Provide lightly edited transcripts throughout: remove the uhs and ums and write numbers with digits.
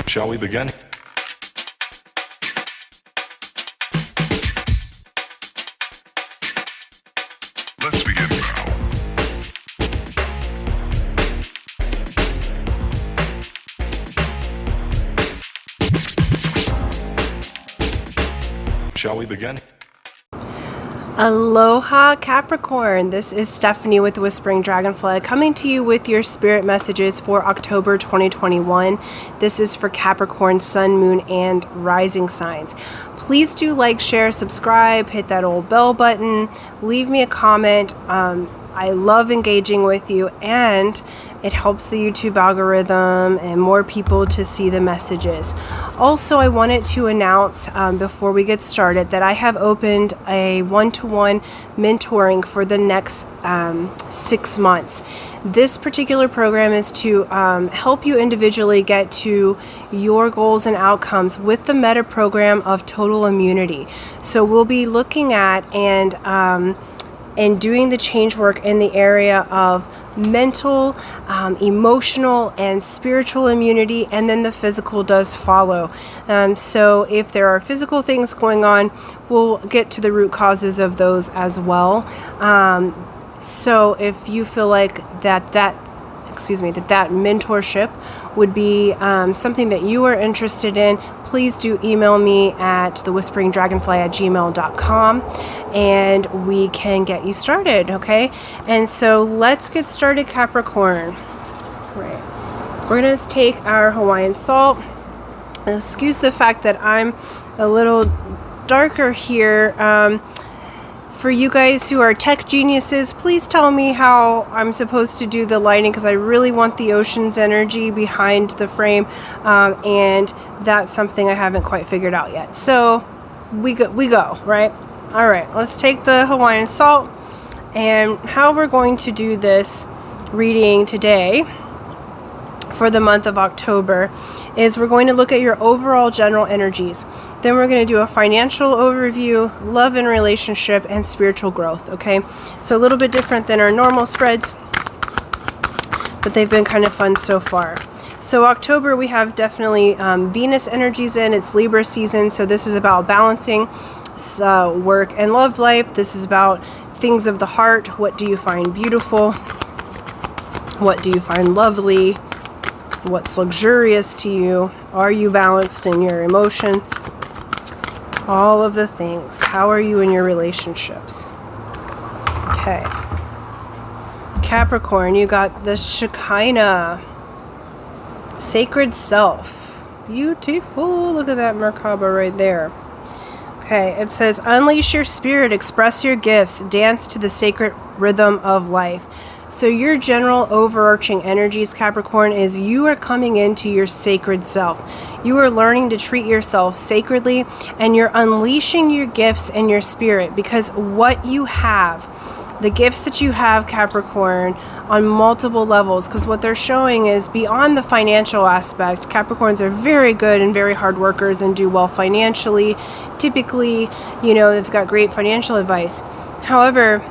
Shall we begin? Let's begin now. Shall we begin? Aloha Capricorn, this is Stephanie with the Whispering Dragonfly coming to you with your spirit messages for October 2021. This is for Capricorn, Sun, Moon, and Rising signs. Please do like, share, subscribe, hit that old bell button, leave me a comment. I love engaging with you, and it helps the YouTube algorithm and more people to see the messages. Also, I wanted to announce before we get started that I have opened a one-to-one mentoring for the next 6 months. This particular program is to help you individually get to your goals and outcomes with the meta program of total immunity. So we'll be looking at and doing the change work in the area of mental, emotional, and spiritual immunity, and then the physical does follow. So if there are physical things going on, we'll get to the root causes of those as well. So if you feel like that mentorship would be something that you are interested in, please do email me at thewhisperingdragonfly@gmail.com and we can get you started, okay? And so let's get started, Capricorn. Right. We're going to take our Hawaiian salt. Excuse the fact that I'm a little darker here. For you guys who are tech geniuses, please tell me how I'm supposed to do the lighting, because I really want the ocean's energy behind the frame, and that's something I haven't quite figured out yet. So we go, right? All right, let's take the Hawaiian salt, and how we're going to do this reading today for the month of October is we're going to look at your overall general energies. Then we're going to do a financial overview, love and relationship, and spiritual growth, okay? So a little bit different than our normal spreads, but they've been kind of fun so far. So October, we have definitely Venus energies in. It's Libra season, so this is about balancing work and love life. This is about things of the heart. What do you find beautiful? What do you find lovely? What's luxurious to you? Are you balanced in your emotions? All of the things. How are you in your relationships? Okay. Capricorn, you got the Shekinah. Sacred self. Beautiful. Look at that Merkaba right there. Okay, it says, unleash your spirit, express your gifts, dance to the sacred rhythm of life. So your general overarching energies, Capricorn, is you are coming into your sacred self. You are learning to treat yourself sacredly, and you're unleashing your gifts and your spirit, because what you have, the gifts that you have, Capricorn, on multiple levels, because what they're showing is beyond the financial aspect. Capricorns are very good and very hard workers and do well financially. Typically, they've got great financial advice. However,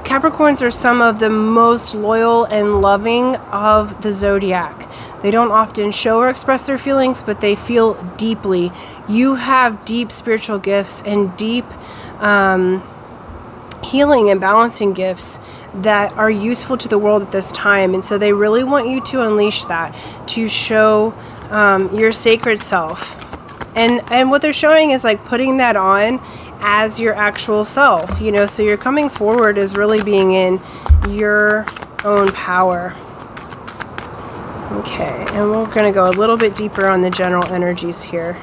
Capricorns are some of the most loyal and loving of the zodiac. They don't often show or express their feelings, but they feel deeply. You have deep spiritual gifts and deep healing and balancing gifts that are useful to the world at this time. And so they really want you to unleash that, to show your sacred self. And what they're showing is like putting that on as your actual self, so you're coming forward as really being in your own power. Okay, and we're going to go a little bit deeper on the general energies here.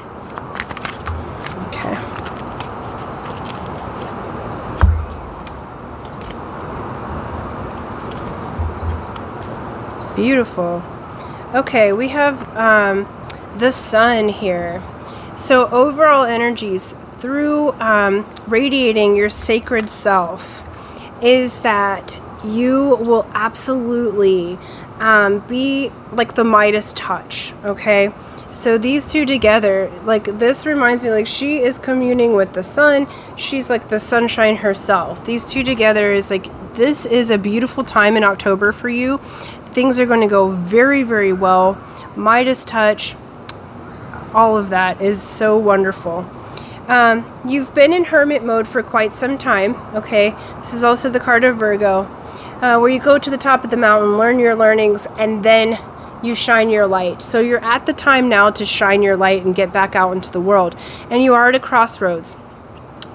Okay. Beautiful. Okay, we have the sun here. So overall energies through radiating your sacred self is that you will absolutely be like the Midas touch, okay? So these two together, like this reminds me, like she is communing with the sun. She's like the sunshine herself. These two together is like, this is a beautiful time in October for you. Things are going to go very, very well. Midas touch. all of that is so wonderful. You've been in hermit mode for quite some time, okay? This is also the card of Virgo, where you go to the top of the mountain, learn your learnings, and then you shine your light. So you're at the time now to shine your light and get back out into the world. And you are at a crossroads.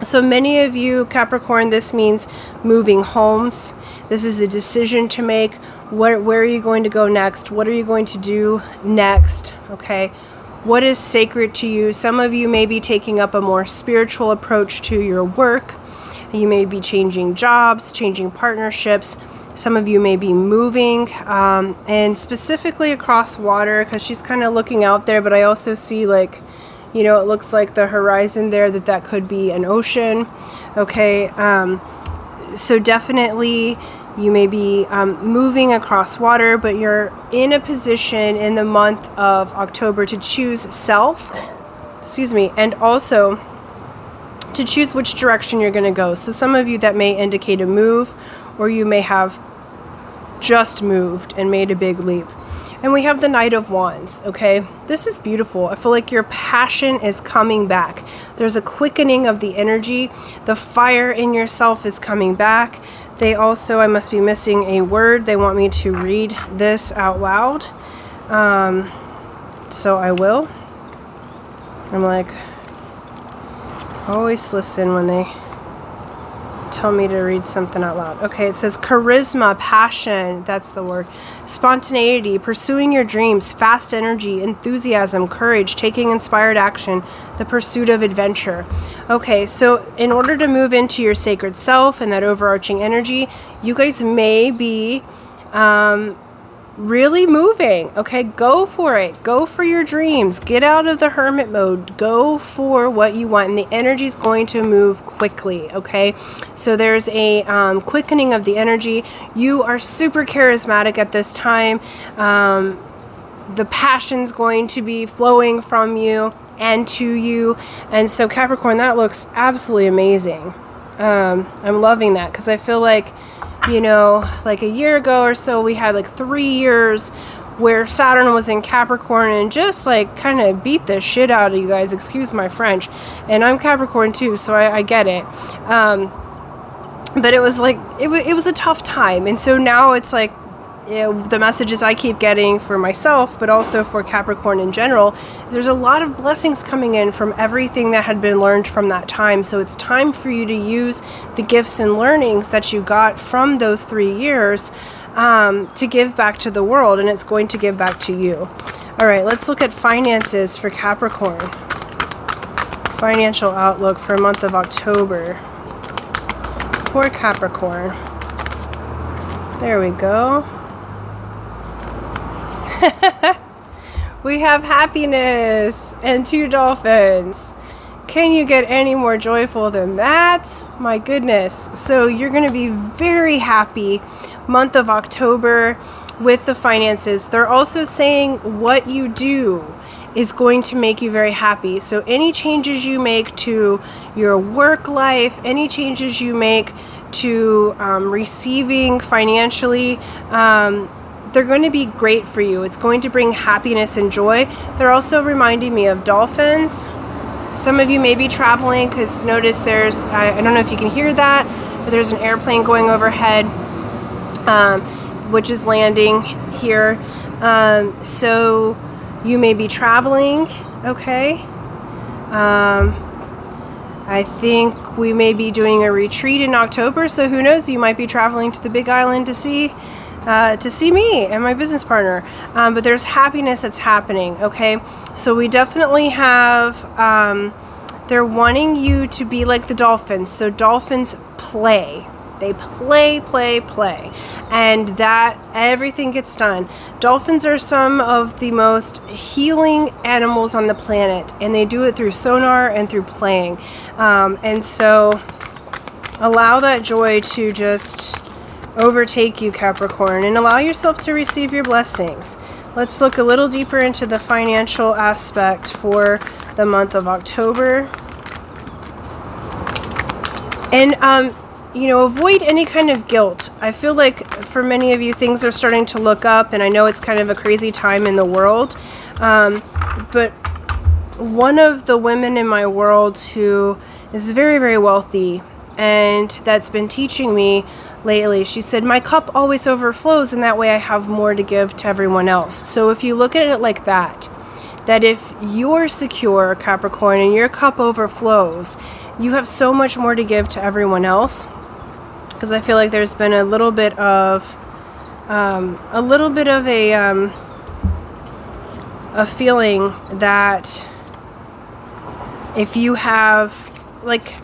So many of you, Capricorn, this means moving homes. This is a decision to make. Where are you going to go next? What are you going to do next? Okay. What is sacred to you? Some of you may be taking up a more spiritual approach to your work. You may be changing jobs, changing partnerships. Some of you may be moving, and specifically across water, because she's kind of looking out there, but I also see, like, you know, it looks like the horizon there, that could be an ocean. Okay, so definitely you may be moving across water, but you're in a position in the month of October to choose self, and also to choose which direction you're going to go. So some of you, that may indicate a move, or you may have just moved and made a big leap. And we have the Knight of Wands, okay? This is beautiful. I feel like your passion is coming back. There's a quickening of the energy. The fire in yourself is coming back. They also, I must be missing a word. They want me to read this out loud. So I will. I'm like, always listen when they tell me to read something out loud. Okay, it says charisma, passion, that's the word. Spontaneity, pursuing your dreams, fast energy, enthusiasm, courage, taking inspired action, the pursuit of adventure. Okay, so in order to move into your sacred self and that overarching energy, you guys may be really moving. Okay, go for it. Go for your dreams. Get out of the hermit mode. Go for what you want, and the energy is going to move quickly. Okay, so there's a quickening of the energy. You are super charismatic at this time. The passion's going to be flowing from you and to you, and so Capricorn, that looks absolutely amazing. I'm loving that, because I feel like, you know, like a year ago or so, we had like 3 years where Saturn was in Capricorn and just like kind of beat the shit out of you guys, excuse my French, and I'm Capricorn too, so I get it. But it was like, it was a tough time, and so now it's like, you know, the messages I keep getting for myself, but also for Capricorn in general, there's a lot of blessings coming in from everything that had been learned from that time. So it's time for you to use the gifts and learnings that you got from those 3 years to give back to the world, and it's going to give back to you. All right, let's look at finances for Capricorn. Financial outlook for month of October for Capricorn. There we go. We have happiness and 2 dolphins. Can you get any more joyful than that? My goodness. So you're going to be very happy month of October with the finances. They're also saying what you do is going to make you very happy. So any changes you make to your work life, any changes you make to receiving financially, they're going to be great for you. It's going to bring happiness and joy. They're also reminding me of dolphins. Some of you may be traveling, because notice there's, I don't know if you can hear that, but there's an airplane going overhead, which is landing here. So you may be traveling, okay? I think we may be doing a retreat in October, so who knows, you might be traveling to the Big Island to see me and my business partner. But there's happiness that's happening, okay? So we definitely have, they're wanting you to be like the dolphins. So dolphins play. They play. And that everything gets done. Dolphins are some of the most healing animals on the planet, and they do it through sonar and through playing. And so allow that joy to just overtake you, Capricorn, and allow yourself to receive your blessings. Let's look a little deeper into the financial aspect for the month of October. And you know, avoid any kind of guilt. I feel like for many of you, things are starting to look up, and I know it's kind of a crazy time in the world, but one of the women in my world who is very, very wealthy and that's been teaching me lately. She said, my cup always overflows, and that way I have more to give to everyone else. So if you look at it like that if you're secure, Capricorn, and your cup overflows, you have so much more to give to everyone else. Because I feel like there's been a little bit of a feeling that if you have, like,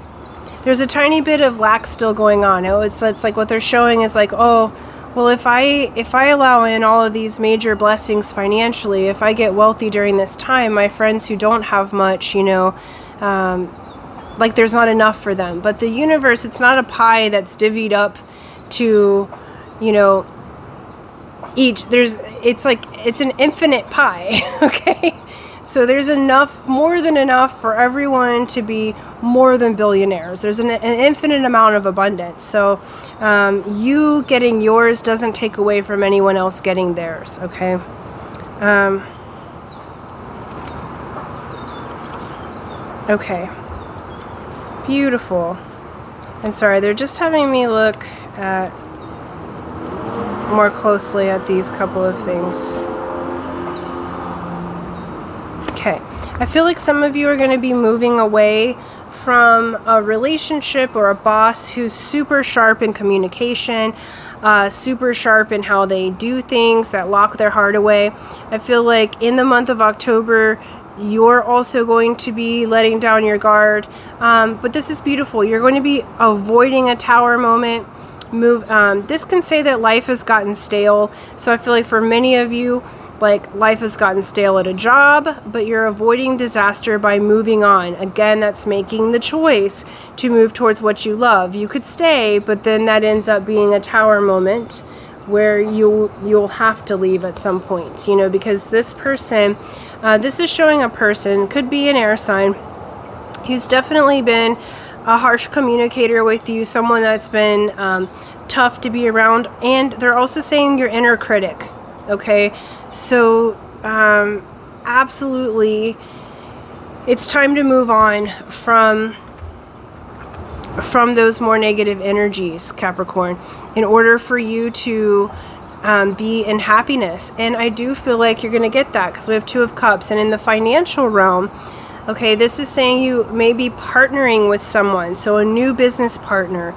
there's a tiny bit of lack still going on. It's like what they're showing is like, oh, well, if I allow in all of these major blessings financially, if I get wealthy during this time, my friends who don't have much, like there's not enough for them. But the universe, it's not a pie that's divvied up to, each. It's an infinite pie, okay? So there's enough, more than enough for everyone to be more than billionaires. There's an infinite amount of abundance. So you getting yours doesn't take away from anyone else getting theirs, okay? Okay. Beautiful. And sorry, they're just having me look at more closely at these couple of things. Okay, I feel like some of you are going to be moving away from a relationship or a boss who's super sharp in communication, super sharp in how they do things, that lock their heart away. I feel like in the month of October, you're also going to be letting down your guard. But this is beautiful. You're going to be avoiding a tower moment. This can say that life has gotten stale. So I feel like for many of you, like life has gotten stale at a job, but you're avoiding disaster by moving on. Again, that's making the choice to move towards what you love. You could stay, but then that ends up being a tower moment where you'll have to leave at some point, because this person, this is showing a person, could be an air sign, who's definitely been a harsh communicator with you, someone that's been tough to be around, and they're also saying your inner critic, okay? So absolutely, it's time to move on from those more negative energies, Capricorn, in order for you to be in happiness. And I do feel like you're going to get that because we have Two of Cups. And in the financial realm, okay, this is saying you may be partnering with someone, so a new business partner,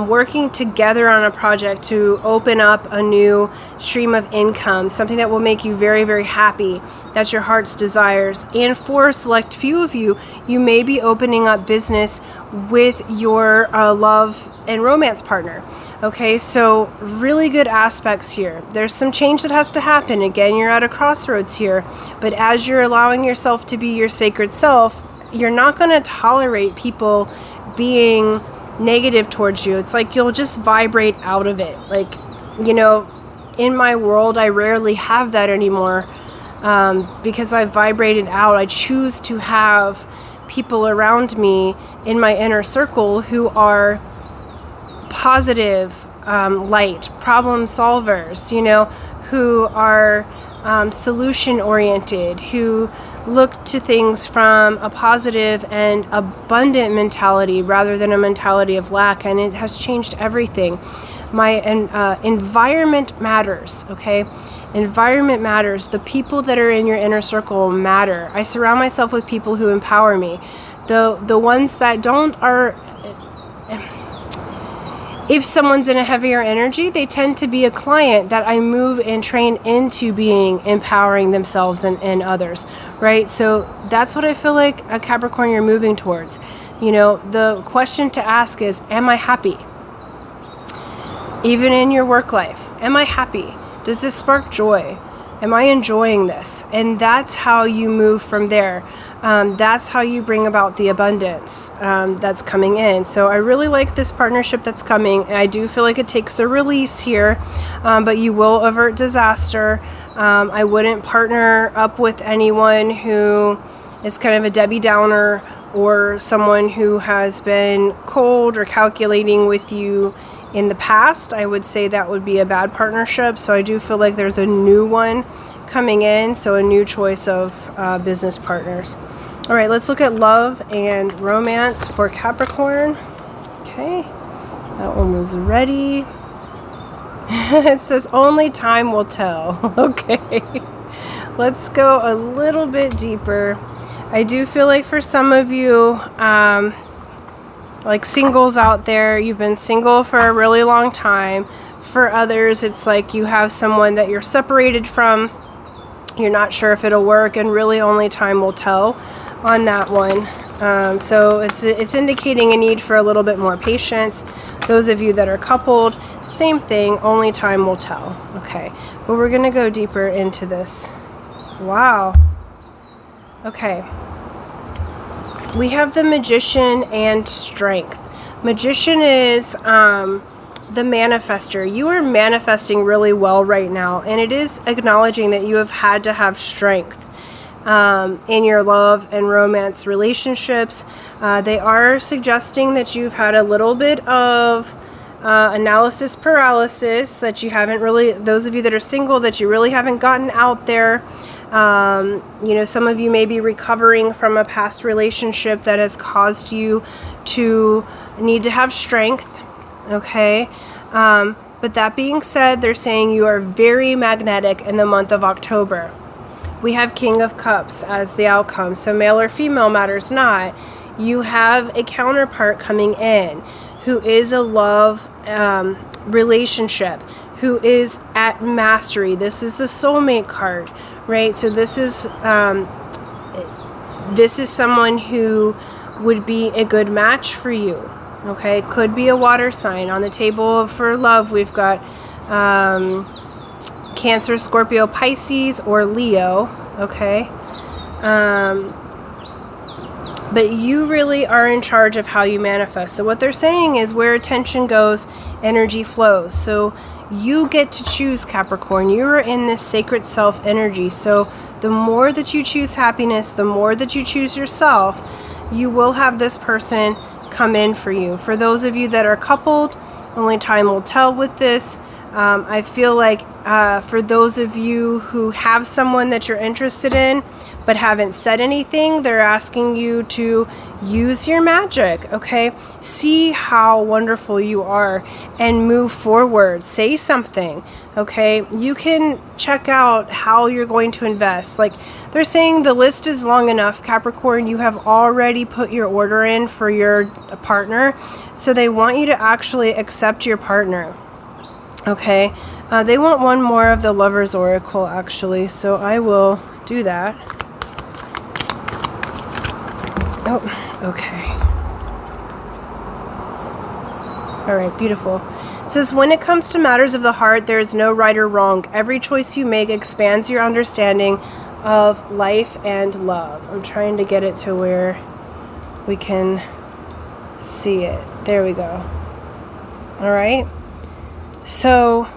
working together on a project to open up a new stream of income, something that will make you very, very happy. That's your heart's desires. And for a select few of you, you may be opening up business with your love and romance partner. Okay, so really good aspects here. There's some change that has to happen. Again, you're at a crossroads here, but as you're allowing yourself to be your sacred self, you're not going to tolerate people being negative towards you. It's like you'll just vibrate out of it. Like, in my world, I rarely have that anymore because I've vibrated out. I choose to have people around me in my inner circle who are positive, light, problem solvers, who are solution oriented, who look to things from a positive and abundant mentality rather than a mentality of lack. And it has changed everything. My environment matters, okay? Environment matters. The people that are in your inner circle matter. I surround myself with people who empower me. The ones that don't are... If someone's in a heavier energy, they tend to be a client that I move and train into being empowering themselves and others, right? So that's what I feel like a Capricorn you're moving towards. The question to ask is, am I happy? Even in your work life, am I happy? Does this spark joy? Am I enjoying this? And that's how you move from there. That's how you bring about the abundance that's coming in. So I really like this partnership that's coming. I do feel like it takes a release here, but you will avert disaster. I wouldn't partner up with anyone who is kind of a Debbie Downer or someone who has been cold or calculating with you in the past. I would say that would be a bad partnership. So I do feel like there's a new one coming in, so a new choice of business partners. All right, let's look at love and romance for Capricorn. Okay, that one was ready. It says only time will tell. Okay, let's go a little bit deeper. I do feel like for some of you, like singles out there, you've been single for a really long time. For others, it's like you have someone that you're separated from. You're not sure if it'll work, and really only time will tell on that one. So it's indicating a need for a little bit more patience. Those of you that are coupled, same thing, only time will tell. Okay, but we're gonna go deeper into this. Wow. Okay. We have the Magician and Strength. Magician is the manifester. You are manifesting really well right now, and it is acknowledging that you have had to have strength in your love and romance relationships. They are suggesting that you've had a little bit of analysis paralysis, that you haven't really, those of you that are single, that you really haven't gotten out there. You know, some of you may be recovering from a past relationship that has caused you to need to have strength. Okay. But that being said, they're saying you are very magnetic in the month of October. We have King of Cups as the outcome. So male or female matters not. You have a counterpart coming in who is a love relationship, who is at mastery. This is the soulmate card, right? So this is someone who would be a good match for you. Okay, could be a water sign. On the table for love, we've got Cancer, Scorpio, Pisces, or Leo. Okay, but you really are in charge of how you manifest. So what they're saying is where attention goes, energy flows. So you get to choose, Capricorn. You are in this sacred self energy. So the more that you choose happiness, the more that you choose yourself, you will have this person come in for you. For those of you that are coupled, only time will tell with this. I feel like for those of you who have someone that you're interested in but haven't said anything, they're asking you to use your magic, okay? See how wonderful you are and move forward. Say something, okay? You can check out how you're going to invest. Like, they're saying the list is long enough, Capricorn. You have already put your order in for your partner, so they want you to actually accept your partner, okay? They want one more of the Lover's Oracle, actually, so I will do that. Oh, okay. All right, beautiful. It says, when it comes to matters of the heart, there is no right or wrong. Every choice you make expands your understanding of life and love. I'm trying to get it to where we can see it. There we go. All right. So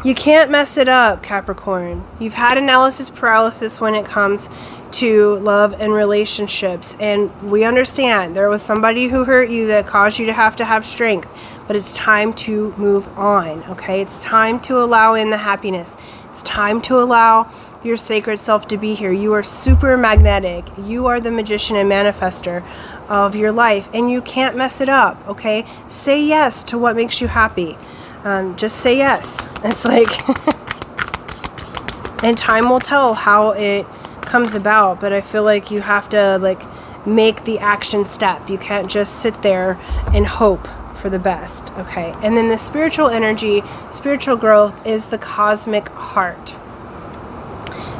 you can't mess it up, Capricorn. You've had analysis paralysis when it comes to love and relationships, and we understand there was somebody who hurt you that caused you to have strength, but it's time to move on, okay? It's time to allow in the happiness. It's time to allow your sacred self to be here. You are super magnetic. You are the magician and manifester of your life, and you can't mess it up, okay? Say yes to what makes you happy. Just say yes. It's like, and time will tell how it comes about, but I feel like you have to like make the action step. You can't just sit there and hope for the best, okay? And then the spiritual energy, spiritual growth is the cosmic heart.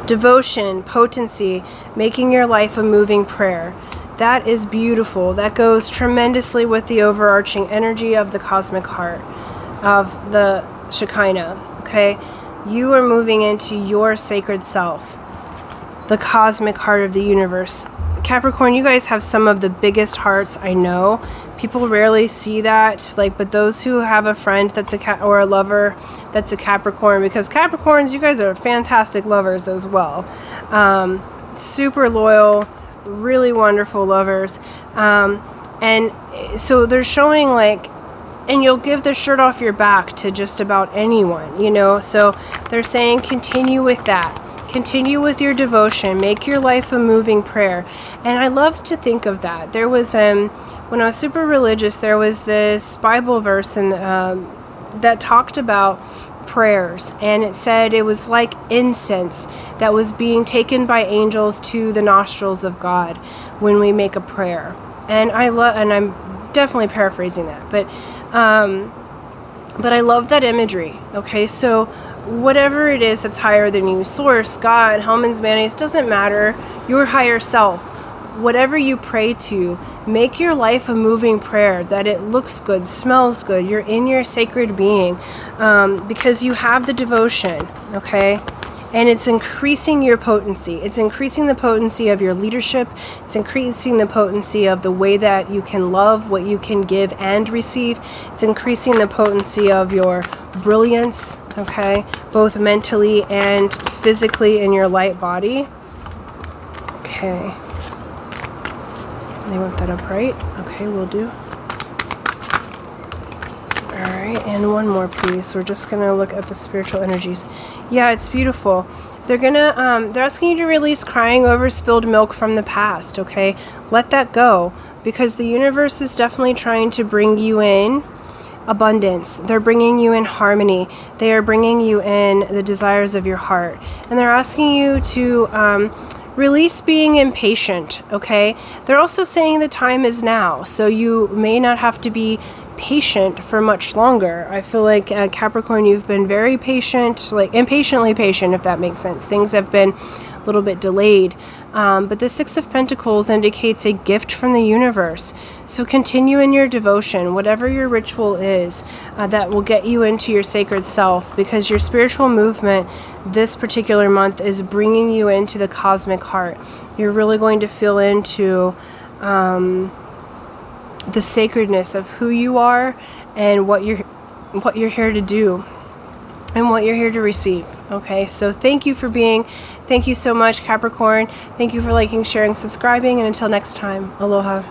Devotion, potency, making your life a moving prayer. That is beautiful. That goes tremendously with the overarching energy of the cosmic heart, of the Shekinah, okay? You are moving into your sacred self, the cosmic heart of the universe. Capricorn, you guys have some of the biggest hearts I know. People rarely see that, like, but those who have a friend that's or a lover that's a Capricorn, because Capricorns, you guys are fantastic lovers as well. Super loyal, really wonderful lovers. And so they're showing like, and you'll give the shirt off your back to just about anyone, you know? So they're saying continue with that. Continue with your devotion. Make your life a moving prayer. And I love to think of that. There was, when I was super religious, there was this Bible verse that talked about prayers, and it said it was like incense that was being taken by angels to the nostrils of God when we make a prayer. And I'm definitely paraphrasing that, but I love that imagery. Okay, so whatever it is that's higher than you, source, God, Hellman's Mayonnaise, doesn't matter, your higher self, whatever you pray to, make your life a moving prayer, that it looks good, smells good, you're in your sacred being, because you have the devotion, okay? And it's increasing your potency. It's increasing the potency of your leadership. It's increasing the potency of the way that you can love, what you can give and receive. It's increasing the potency of your brilliance, okay? Both mentally and physically in your light body. Okay. They want that up right? Okay, we'll do. Alright, and one more, please. We're just going to look at the spiritual energies. Yeah, it's beautiful. They're asking you to release crying over spilled milk from the past, okay? Let that go, because the universe is definitely trying to bring you in abundance. They're bringing you in harmony. They are bringing you in the desires of your heart. And they're asking you to release being impatient, okay? They're also saying the time is now, so you may not have to be patient for much longer. I feel like Capricorn, you've been very patient, like impatiently patient, if that makes sense. Things have been a little bit delayed. But the Six of Pentacles indicates a gift from the universe. So continue in your devotion, whatever your ritual is, that will get you into your sacred self, because your spiritual movement this particular month is bringing you into the cosmic heart. You're really going to feel into the sacredness of who you are and what you're here to do and what you're here to receive. Okay, so thank you so much, Capricorn. Thank you for liking, sharing, subscribing, and until next time, aloha.